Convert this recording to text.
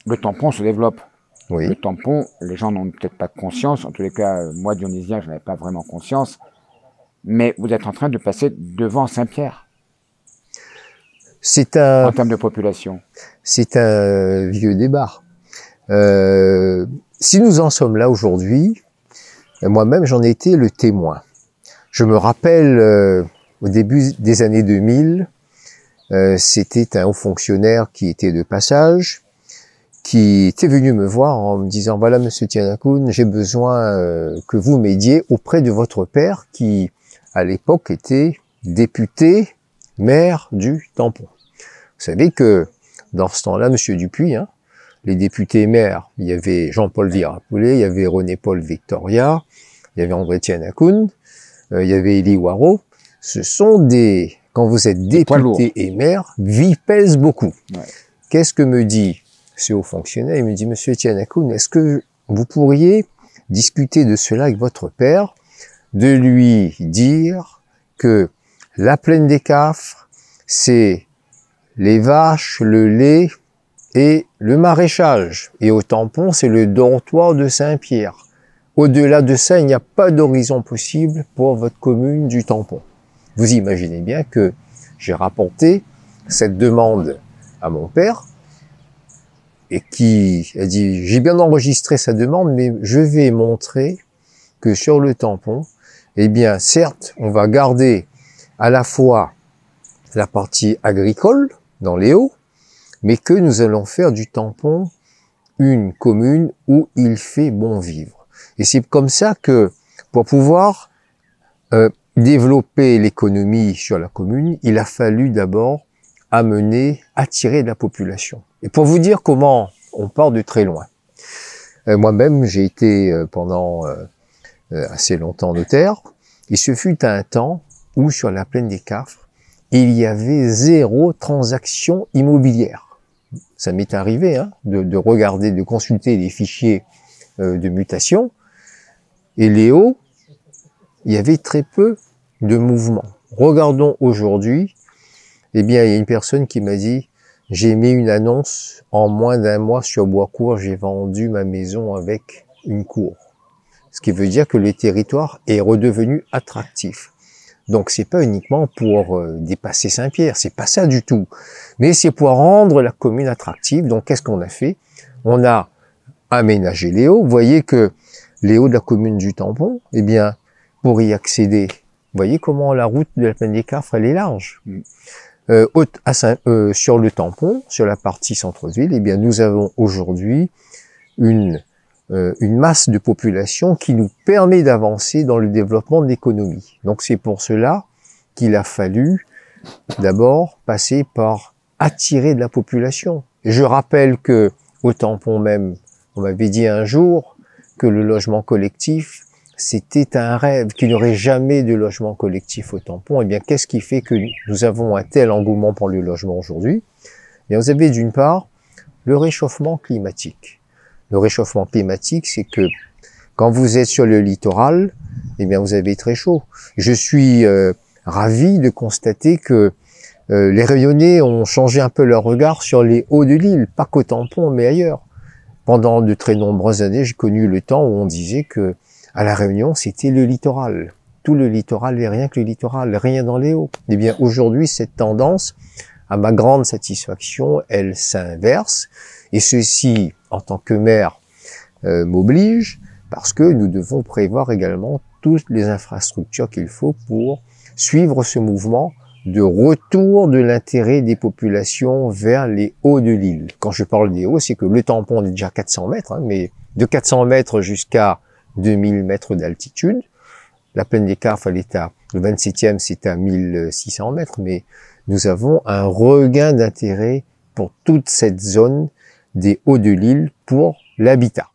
le tampon se développe. Le Oui. tampon, les gens n'ont peut-être pas conscience. En tous les cas, moi, Dionysien, je n'avais pas vraiment conscience. Mais vous êtes en train de passer devant Saint-Pierre C'est en un, termes de population. c'est un vieux débat. Si nous en sommes là aujourd'hui, moi-même j'en ai été le témoin. Je me rappelle au début des années 2000, c'était un haut fonctionnaire qui était de passage, qui était venu me voir en me disant « Voilà, Monsieur Tianakoun, j'ai besoin que vous m'aidiez auprès de votre père qui, à l'époque, était député maire du Tampon. » Vous savez que dans ce temps-là, Monsieur Dupuis, hein, les députés maires, il y avait Jean-Paul Virapoulet, il y avait René-Paul Victoria, il y avait André Tianakoun, il y avait Élie Waro. Ce sont des... Quand vous êtes député et maire, vie pèse beaucoup. Ouais. Qu'est-ce que me dit ce haut fonctionnaire? Il me dit, Monsieur Tianakoun, est-ce que vous pourriez discuter de cela avec votre père, de lui dire que la plaine des Cafres, c'est les vaches, le lait et le maraîchage. Et au Tampon, c'est le dortoir de Saint-Pierre. Au-delà de ça, il n'y a pas d'horizon possible pour votre commune du Tampon. Vous imaginez bien que j'ai rapporté cette demande à mon père et qui a dit, j'ai bien enregistré sa demande, mais je vais montrer que sur le Tampon, eh bien, certes, on va garder à la fois la partie agricole dans les Hauts, mais que nous allons faire du Tampon une commune où il fait bon vivre. Et c'est comme ça que, pour pouvoir développer l'économie sur la commune, il a fallu d'abord attirer de la population. Et pour vous dire comment on part de très loin, moi-même j'ai été pendant assez longtemps notaire, et ce fut un temps où sur la plaine des Cafres, il y avait 0 transaction immobilière. Ça m'est arrivé hein, de regarder, de consulter les fichiers de mutation, et Léo, il y avait très peu de mouvements. Regardons aujourd'hui, eh bien, il y a une personne qui m'a dit, j'ai mis une annonce en moins d'un mois sur Boiscourt, j'ai vendu ma maison avec une cour. Ce qui veut dire que le territoire est redevenu attractif. Donc c'est pas uniquement pour dépasser Saint-Pierre, c'est pas ça du tout. Mais c'est pour rendre la commune attractive. Donc qu'est-ce qu'on a fait? On a aménagé les Hauts. Vous voyez que les Hauts de la commune du Tampon, eh bien, pour y accéder, vous voyez comment la route de la plaine des Cafres, elle est large. Sur le Tampon, sur la partie centre-ville, eh bien, nous avons aujourd'hui une masse de population qui nous permet d'avancer dans le développement de l'économie. Donc c'est pour cela qu'il a fallu d'abord passer par attirer de la population. Et je rappelle que au Tampon même, on m'avait dit un jour que le logement collectif, c'était un rêve, qu'il n'y aurait jamais de logement collectif au Tampon. Eh bien, qu'est-ce qui fait que nous avons un tel engouement pour le logement aujourd'hui? Eh bien, vous avez d'une part le réchauffement climatique. Le réchauffement climatique, c'est que quand vous êtes sur le littoral, eh bien, vous avez très chaud. Je suis ravi de constater que les Rayonnais ont changé un peu leur regard sur les hauts de l'île, pas qu'au Tampon, mais ailleurs. Pendant de très nombreuses années, j'ai connu le temps où on disait que à La Réunion, c'était le littoral. Tout le littoral et rien que le littoral, rien dans les hauts. Eh bien, aujourd'hui, cette tendance, à ma grande satisfaction, elle s'inverse. Et ceci, en tant que maire, m'oblige, parce que nous devons prévoir également toutes les infrastructures qu'il faut pour suivre ce mouvement de retour de l'intérêt des populations vers les hauts de l'île. Quand je parle des hauts, c'est que le Tampon est déjà 400 mètres, hein, mais de 400 mètres jusqu'à 2000 mètres d'altitude. La plaine des Cafres, le 27e, c'est à 1600 mètres, mais nous avons un regain d'intérêt pour toute cette zone des hauts de l'île pour l'habitat.